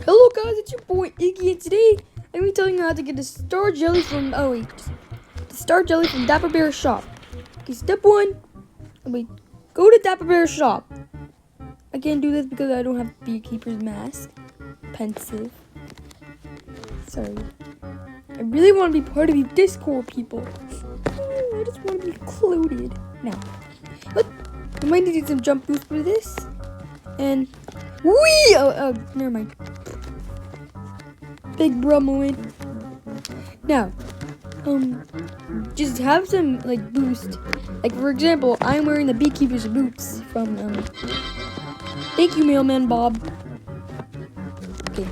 Hello guys, it's your boy Iggy, and today I'm going to be telling you how to get the star jelly from, the star jelly from Dapper Bear's shop. Okay, step 1, go to Dapper Bear's shop. I can't do this because I don't have Beekeeper's mask. Pensive. Sorry. I really want to be part of the Discord, people. I just want to be included. Now, you might need some jump boost for this. And, whee! Oh, never mind. Big bro moment. Now, just have some boost. Like for example, I'm wearing the Beekeeper's boots from thank you, Mailman Bob. Okay,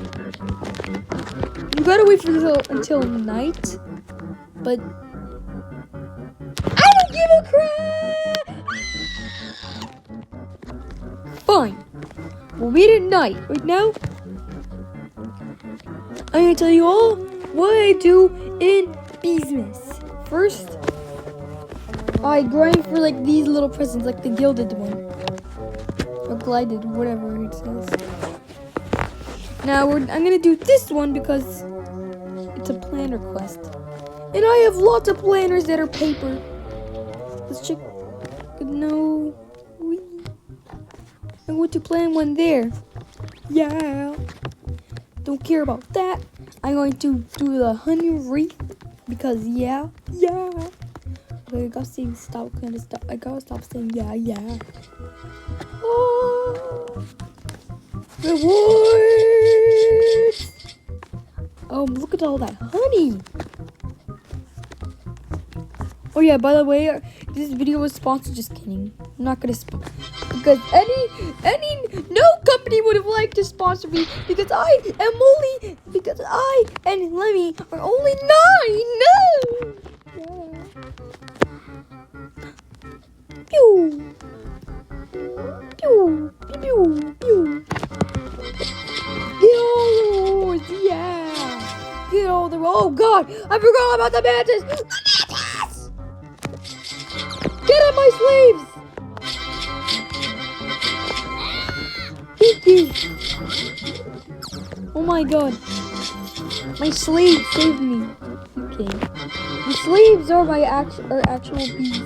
you gotta wait for until night, but I don't give a crap. Fine, we'll meet at night. Right now, I'm gonna tell you all what I do in business. First, I grind for these little presents, like the gilded one. Or glided, whatever it says. Now I'm gonna do this one because it's a planner quest. And I have lots of planners that are paper. Let's check. No. I'm going to plan one there. Yeah. Don't care about that. I'm going to do the honey wreath because yeah. Okay, I gotta stop. I gotta stop saying yeah. Oh, rewards! Look at all that honey. Oh yeah, by the way, this video was sponsored. Just kidding. I'm not gonna because no company would have liked to sponsor me because I and Lemmy are only 9. No. Yeah. Pew. Pew. Pew. Pew. Get all those, yeah. Get all the. Oh God, I forgot about the mantis. The mantis. Get at my slaves. Oh my God, my slaves saved me. Okay, the slaves are my actual bees.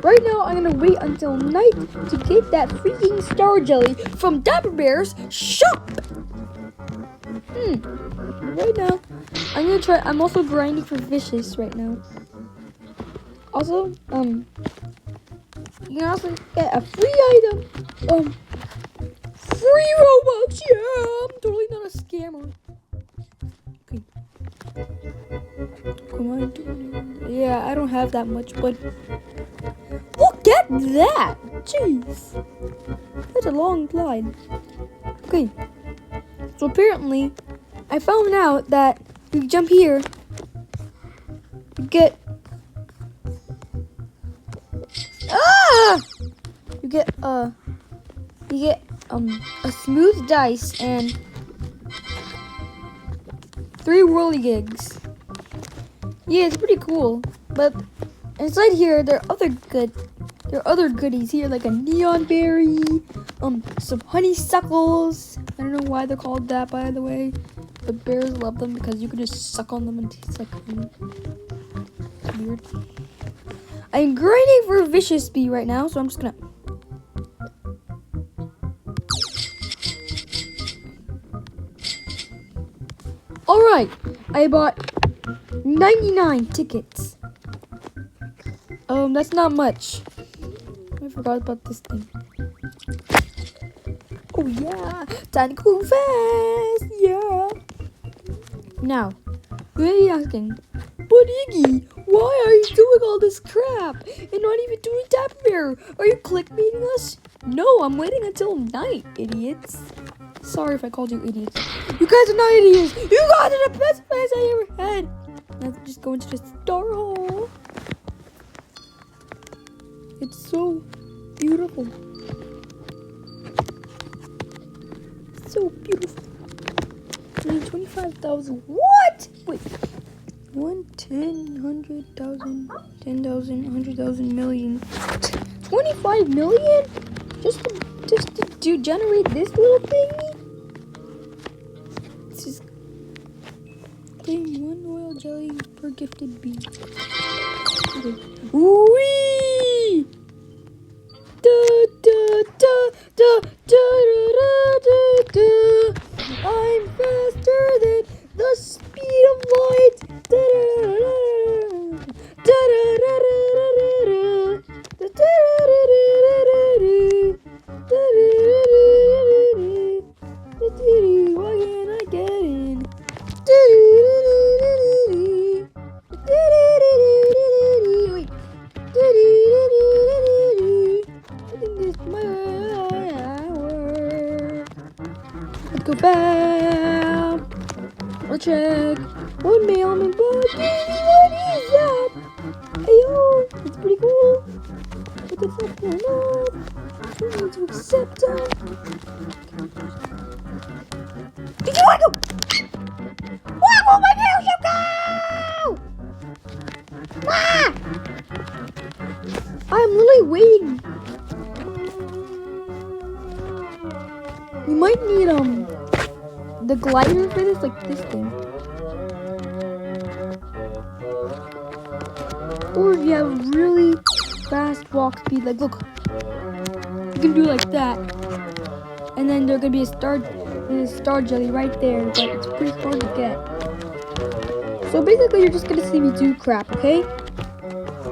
Right now, I'm gonna wait until night to get that freaking star jelly from Dapper Bear's shop. Right now, I'm gonna try. I'm also grinding for Vicious right now. Also, you can also get a free item. Free Robux. Yeah, I'm totally not a scammer. Okay. Come on. Yeah, I don't have that much, but look at that. Jeez. That's a long slide. Okay. So apparently, I found out that you jump here, you get a smooth dice and 3 whirly gigs. Yeah, it's pretty cool. But inside here, there are other goodies here, like a neon berry, some honeysuckles. I don't know why they're called that, by the way, but bears love them because you can just suck on them and it tastes like honey. It's weird. I'm grinding for a Vicious Bee right now, so I'm just gonna. Alright, I bought 99 tickets. That's not much. I forgot about this thing. Oh yeah, time to go fast, yeah. Now, you may be asking, but Iggy, why are you doing all this crap and not even doing Dapper Bear? Are you clickbaiting us? No, I'm waiting until night, idiots. Sorry if I called you idiots. You guys are not idiots. You guys are the best fans I ever had. Let's just go into the star hole. It's so beautiful. So beautiful. 25,000. What? Wait. 1, 10, 100,000, 10,000, 100,000, million. 25 million? Just to to generate this little thingy. Let's just claim 1 royal jelly per gifted bee. Okay. Wee! Da, da, da, da, da, da, da, da. I'm faster than the speed of light. Da, da, da, da, da, da, da, da, da, da, da, da, da, why can't I get in? Wait. I think this might work. Let's go back. I'll check. One mail on my body. What is that? Hey yo, it's pretty cool. What the fuck going on? I need to accept them. Did you want to go? Where will my mail go? Ah! I'm literally waiting. You might need the glider for this, like this thing. Or if you have really fast walk speed, like look, you can do like that, and then there's gonna be a star jelly right there, but it's pretty hard to get. So basically, you're just gonna see me do crap, okay?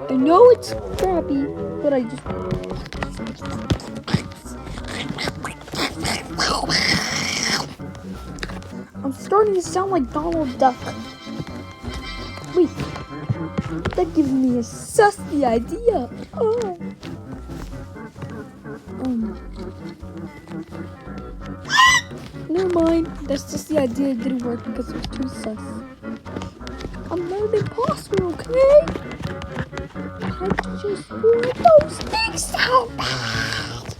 I know it's crappy, but I just. I'm starting to sound like Donald Duck. Wait, that gives me a sussy idea. Oh. Never mind. That's just the idea. It didn't work because it was too sus. I'm not an imposter, okay? I just want those things so bad.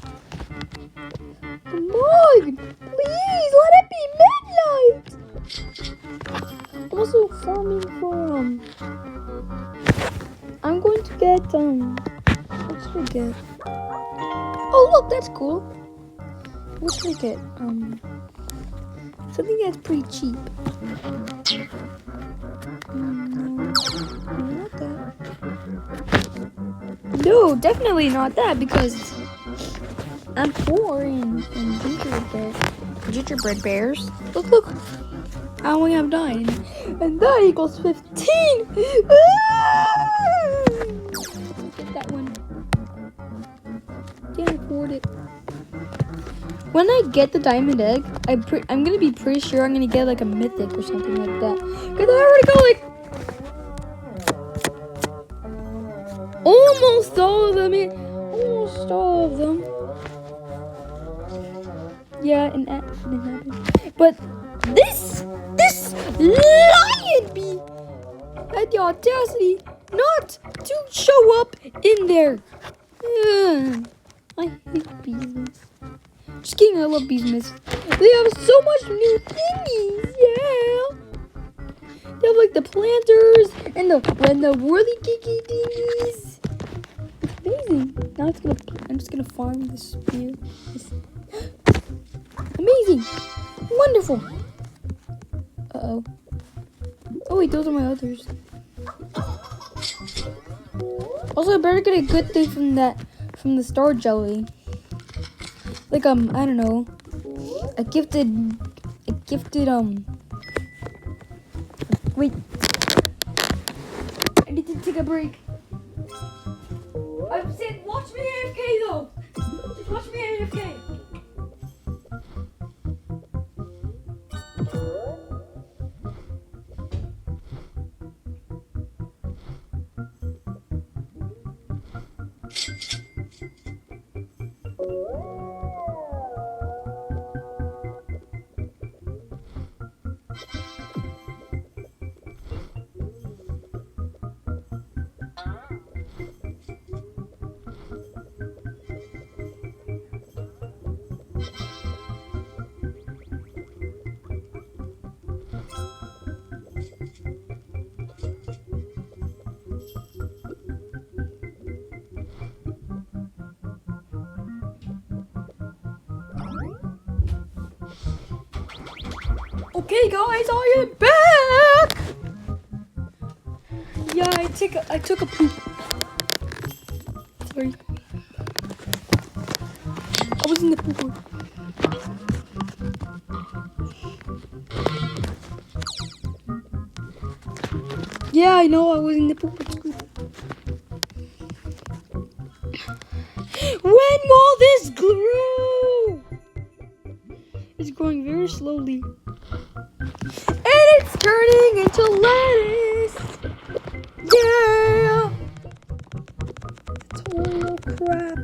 Come on, please let it be midnight. I'm also farming for I'm going to get what should I get? Oh look, that's cool. What should I get? Something that's pretty cheap. Not that. No, definitely not that because I'm poor in gingerbread bears. Look, look. I only have 9. And that equals 15. Get that one. Can't afford it. When I get the diamond egg, I'm gonna be pretty sure I'm gonna get like a mythic or something like that. Cause I already got like almost all of them. Almost all of them. Yeah, and that happened. But this lion bee had the audacity not to show up in there. I hate bees. Just kidding, I love bees. They have so much new thingies, yeah. They have like the planters and the whirly geeky thingies. It's amazing. Now I'm just gonna farm this spear. Amazing, wonderful. Uh-oh. Oh wait, those are my others. Also, I better get a good thing from the star jelly. Like I don't know, a gifted wait, I need to take a break. I'm saying, watch me AFK though. Just watch me AFK. Okay, guys, I am back. Yeah, I took a poop. Sorry, I was in the pooper. Yeah, I know I was in the pooper scoop. When will this grow? It's growing very slowly. And it's turning into lettuce. Yeah. Total crap.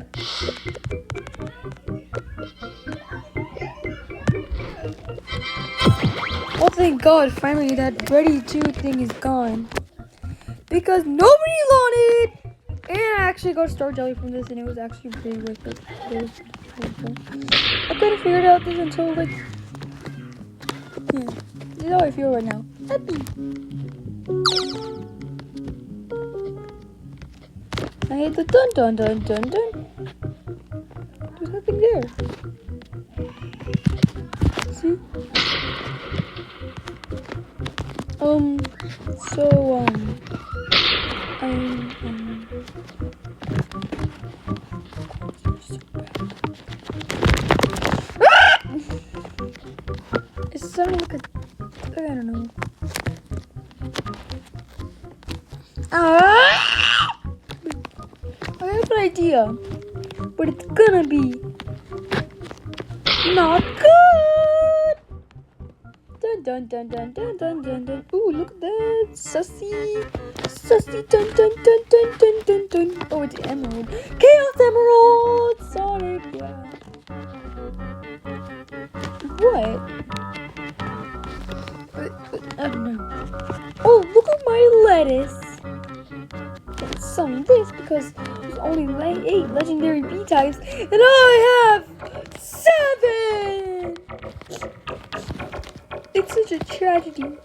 Oh, thank God, finally that Ready 2 thing is gone. Because nobody wanted it. And I actually got Star Jelly from this, and it was actually pretty worth it. I couldn't figure out this until, like, yeah. This is how I feel right now. Happy. I hate the dun dun dun dun dun. There's nothing there. See? It sounded like I don't know. I have an idea, but it's gonna be not good. Dun dun dun dun dun dun dun dun. Ooh, look at that, sussy, sussy, dun dun dun dun dun dun dun. Oh, it's emerald, chaos emerald, Sonic. Yeah. What? I don't know. Oh, look at my lettuce. Some of this because there's only 8 legendary B types, and I have 7. It's such a tragedy.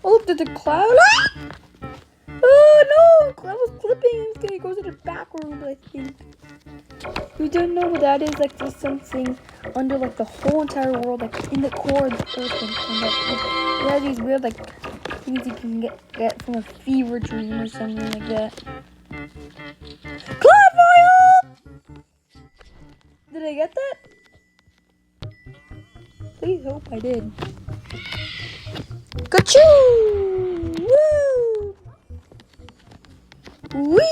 Oh, look, there's a cloud. Ah! Oh no! I was clipping. It was gonna go to the back room, I think. We don't know what that is. Like there's something under like the whole entire world, like in the core of the earth, and like there are these weird like things you can get from a fever dream or something like that. Cloud foil! Did I get that? Please hope I did. Ka-choo! Woo! Wee!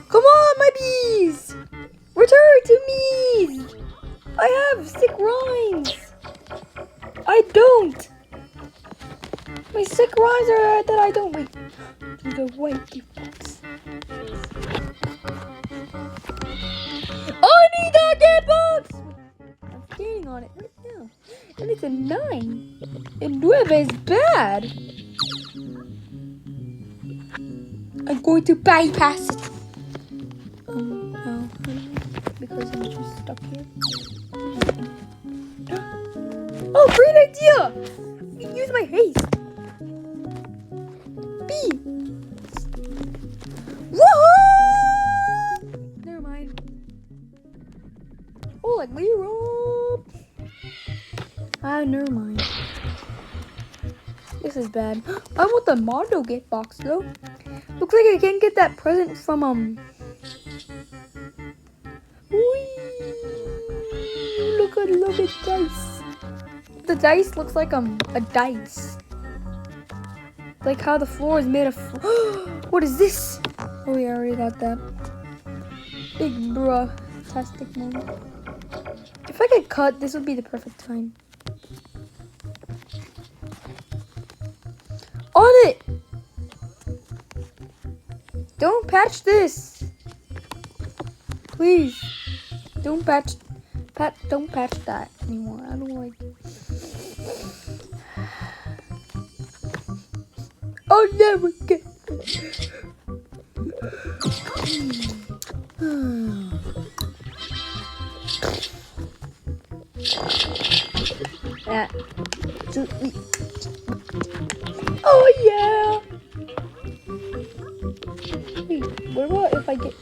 Come on, my bees! Return to me! I have sick rhymes. I don't. My sick rhymes are that I don't. Wait. To the white gift box. I need that gift box! I'm standing on it right now. And it's a 9. And 9 is bad. I'm going to bypass it. No. Because I'm just stuck here. Oh, great idea! You can use my haste. B. Woohoo! Never mind. Oh, like Leroy. Never mind. This is bad. I want the Mondo gift box though. Looks like I can get that present from Whee! Look at dice. The dice looks like a dice. Like how the floor is made of. What is this? Oh, we already got that. Big bruh-tastic moment. If I get cut, this would be the perfect time. On it! Don't patch this! Please. Don't patch that anymore. I don't like it. I'll never get that. Oh yeah! Wait, what about if I get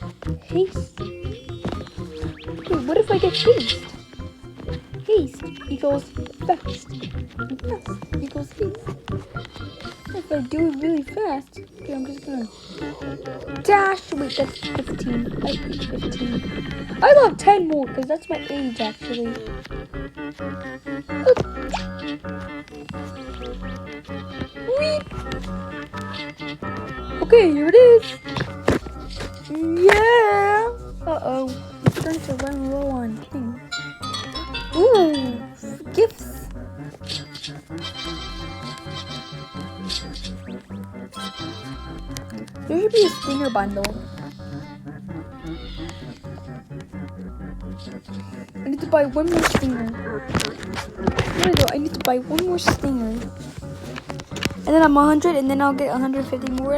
haste? Wait, what if I get haste? Haste. equals fast. And fast equals haste. If I do it really fast, okay, I'm just gonna dash. Wait, that's 15. I hate 15. I love 10 more because that's my age actually. Whee! Okay, here it is. Yeah. Uh-oh. I'm starting to run low on things. Ooh, gifts. There should be a stinger bundle. I need to buy one more stinger. There we go. I need to buy one more stinger. And then I'm 100, and then I'll get 150 more.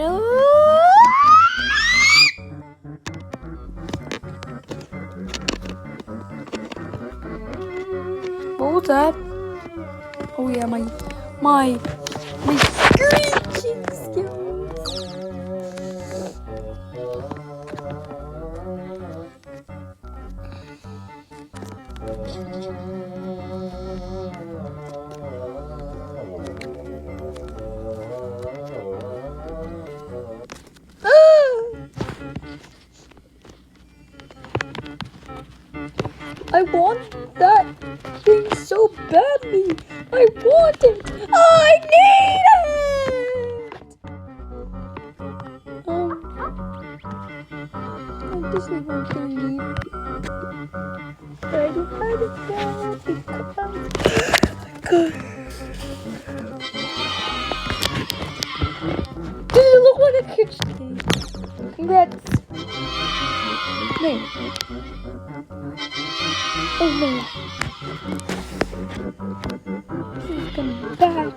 What was that? Oh yeah, my screeching skills. I want that thing so badly. I want it. I need it. This is what I need. But I don't have it now because does it look like a kitchen? Congrats. No. Oh no. This is gonna be bad.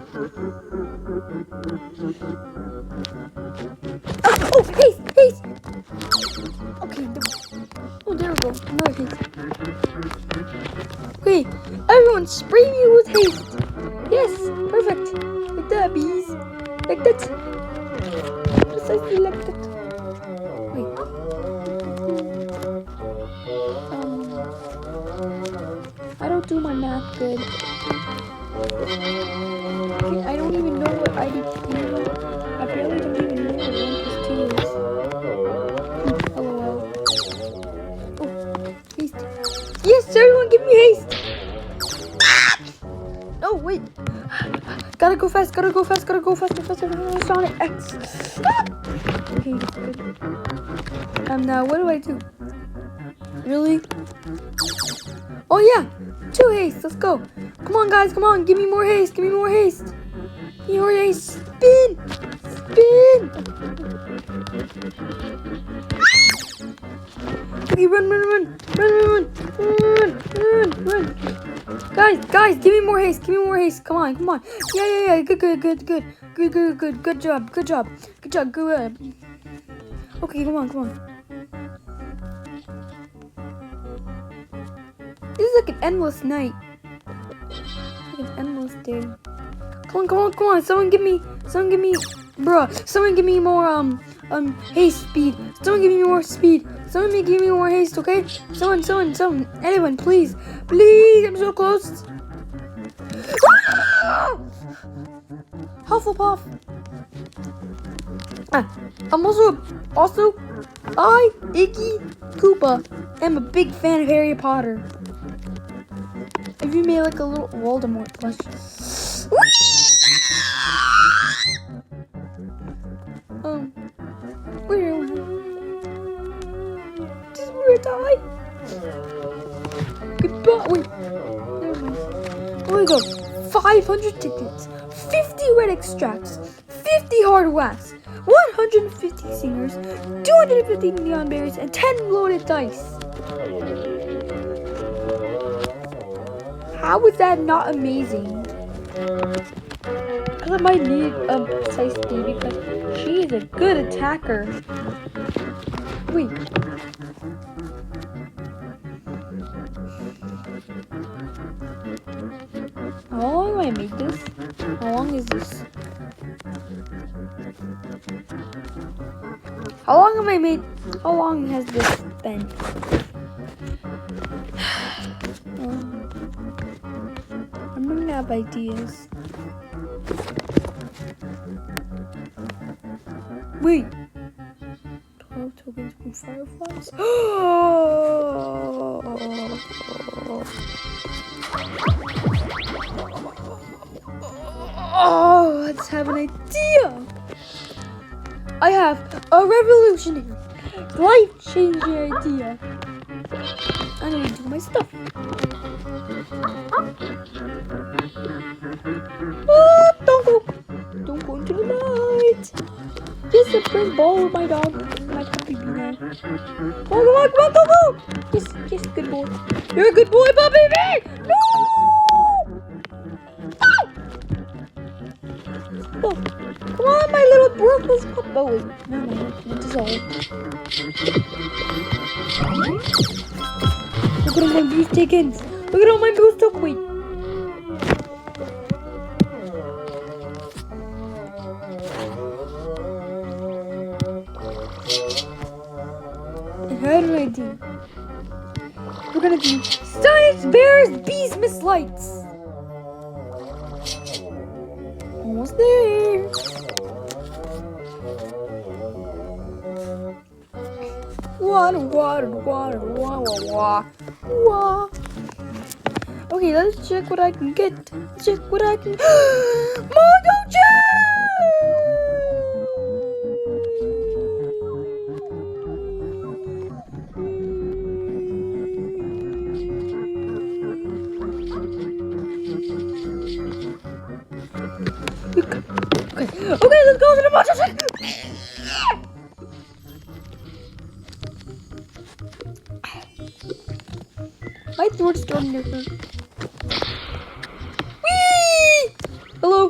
Oh, haste! Okay, oh, there we go. Another haste. Okay, everyone spray me with haste. Yes, perfect. Like that, bees. Like that. Precisely like that. Wait. I don't do my math good. Okay, I don't even know what I did. I barely don't even know what 1 plus 2 is. LOL. Oh, haste. Yes, everyone give me haste. Oh, wait. Gotta go fast. Faster. Sonic X. Okay, good. Now what do I do? Really? Oh yeah, 2 haste. Let's go. Come on, guys. Come on. Give me more haste. Give me more haste. Spin. Okay, run. Guys, give me more haste. Come on. Yeah. Good job. Okay, come on. This is like an endless night. Like an endless day. Come on. Someone give me, bruh. Someone give me more, haste speed. Someone give me more speed. Someone give me more haste, okay? Someone. Anyone, please. I'm so close. Hufflepuff. I'm also, I, Iggy Koopa, am a big fan of Harry Potter. If you made like a little Voldemort plush. Where? This is where I die. Goodbye. Wait. There we go. 500 tickets, 50 red extracts, 50 hard wax, 150 singers, 250 neon berries, and 10 loaded dice. How is that not amazing? Because I might need Precise D because she is a good attacker. Wait. How long have I made this? How long is this? How long has this been? have ideas. Wait. 12 tokens from fireflies. Oh, let's have an idea. I have a revolutionary, life-changing idea. I'm gonna do my stuff. Don't go into the night. Just a big ball with my dog, my puppy bee now. Come on, go! Yes, good boy. You're a good boy, puppy bee. No! Oh, come on, my little worthless puppy. Oh wait, no, it dissolved. Look at all my beef chickens. Look at all my goose duckweed. I had an idea. We're gonna do Science Bears Bees Miss Lights. Almost there. Water. Okay, let's check what I can get. Mojo Okay, let's go to the mojo check. My throat's starting to hurt. Whee! Hello?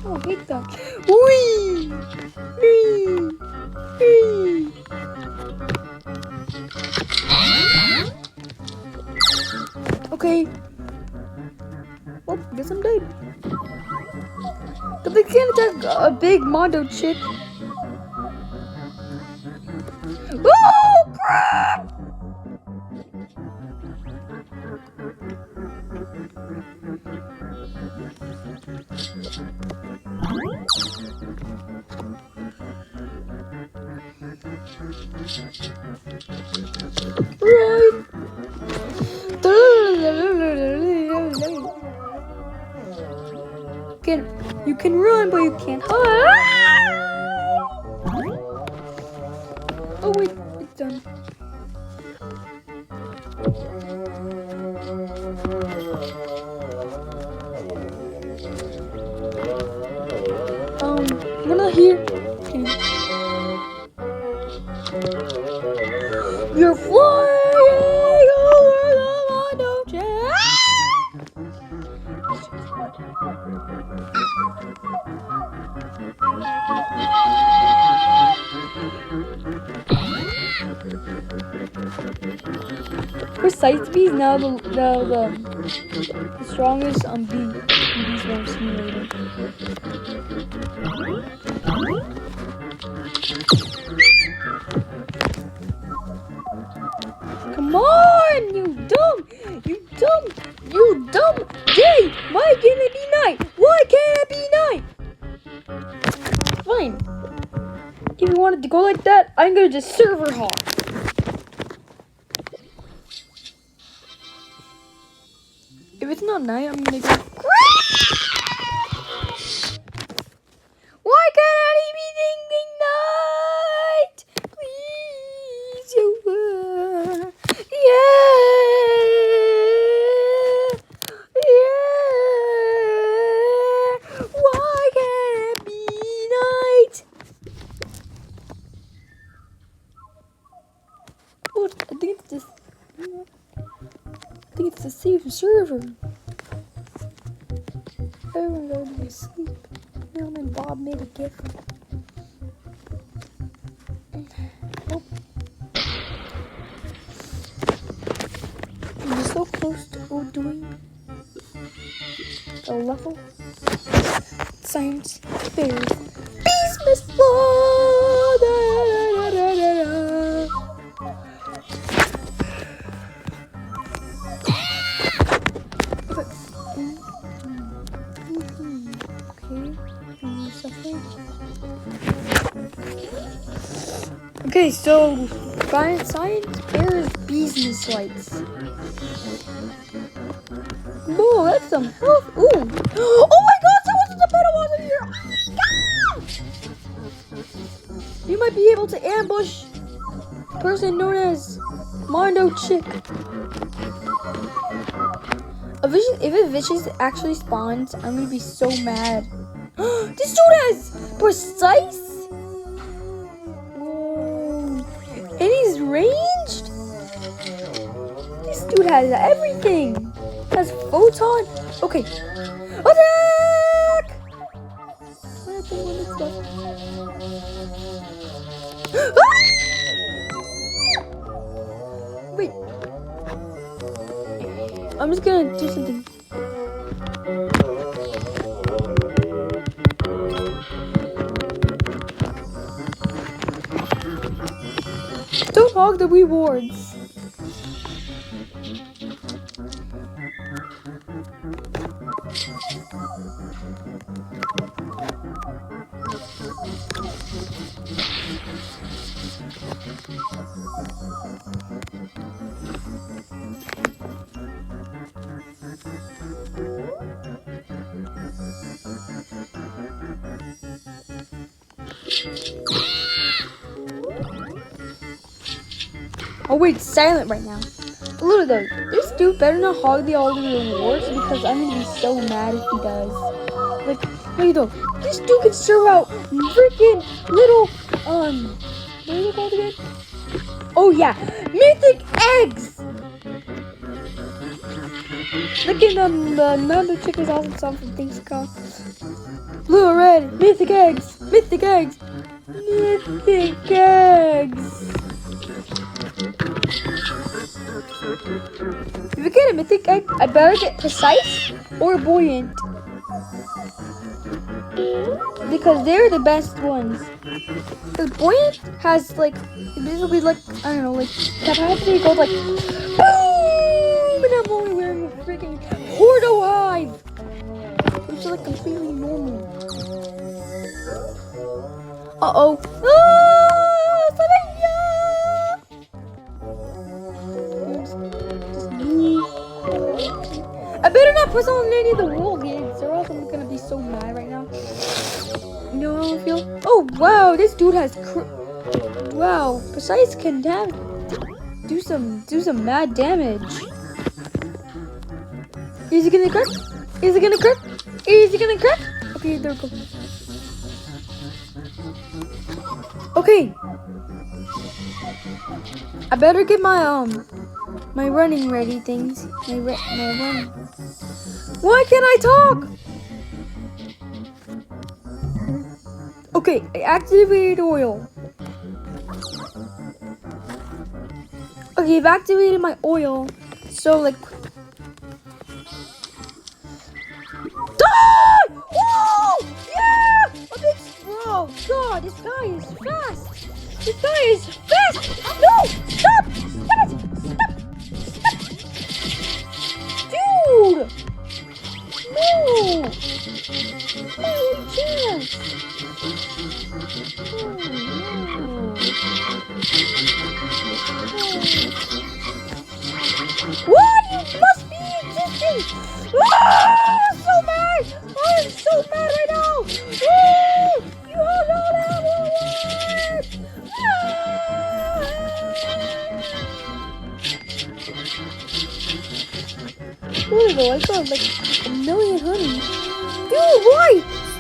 Oh, I hate that. Whee! Okay. Oh, guess I'm dead. But they can't attack a big Mondo chick. Oh, crap! Right. You can run, but you can't hide. Oh wait, it's done. We're not here. Okay. You're flying over the Mondo Jet. Precise bees now the strongest bee in Bees Farm Simulator. Come on, you dumb day! Why can't it be night? Fine. If you wanted to go like that, I'm gonna just server hop. If it's not night, I'm gonna go. Why can't I be thinking night? Please, you yeah. Why can't it be night? What? I think it's the safe server. Everyone's already asleep. Mom and Bob made a gift. Oh. We're so close to doing a level. science fairs. Business law. Da, da, da, da, da. Okay, so science fairs business lights. Whoa, that's some health. Ooh. Oh my god, someone's in the middle of here. Oh my god! You might be able to ambush a person known as Mondo Chick. If a vicious actually spawns, I'm gonna be so mad. This dude has precise. Whoa. And he's ranged? This dude has everything. Has photon. Okay. Attack! Ah! Wait. I'm just gonna do something. Don't hog the rewards. Oh wait, it's silent right now. Look at those. This dude better not hog all the rewards because I'm gonna be so mad if he does. Like, look at those. This dude can serve out freaking little what is it called again? Oh yeah, mythic eggs. Look at the Nando Chick is awesome song from Things to Come. Blue red, mythic eggs, mythic eggs, mythic eggs. If you get a mythic egg, I better get precise or buoyant. Because they're the best ones. Because buoyant has like, basically like, I don't know, like capacity goes like boom! And I'm only wearing a freaking Hordo Hive! Which is like completely normal. Uh-oh. I better not press on any of the wall gates, or else I'm gonna be so mad right now. You know how I feel? Oh wow, this dude has wow, Precise can do some mad damage. Is he gonna crack? Is he gonna crack? Is he gonna crack? Okay, there we go. Okay. I better get my my running ready things. My running. Why can't I talk? Okay, I activated oil. Okay, I've activated my oil. So like. Die! Whoa! Yeah! A big oh god, this guy is fast! This guy is fast! No! Stop! Stop it! Stop! Dude! No! No chance! What? You must be existing! I'm so mad! I'm so mad right now! Woo! You all know that one! There we go, I got like a million honey. Dude, why?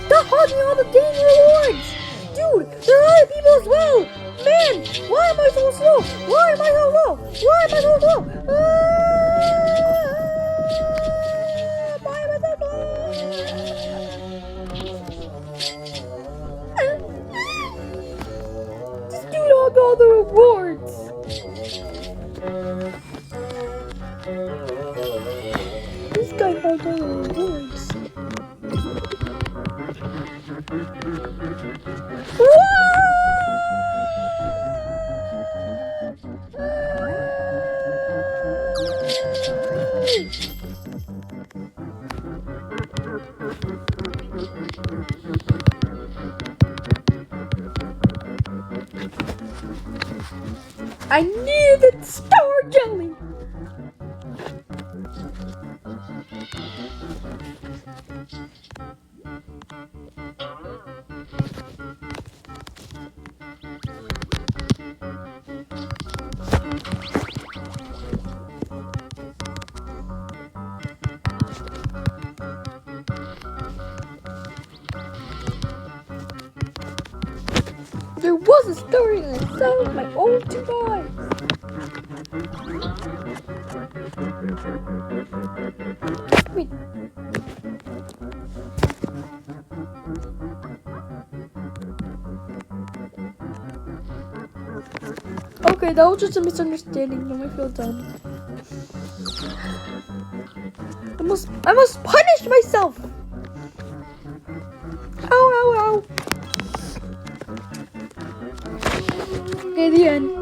Stop hogging all the dang rewards! Dude, there are other people as well! Man, why am I so slow? Why am I so slow? Why am I so slow? Why am I so slow? This dude hogged all the rewards! This guy hogged all the rewards. I needed star jelly. There was a story and I saw it with my own 2 eyes. Wait. Okay, that was just a misunderstanding. Don't I feel dumb? I must punish myself. Ow, ow, ow. Okay, the end.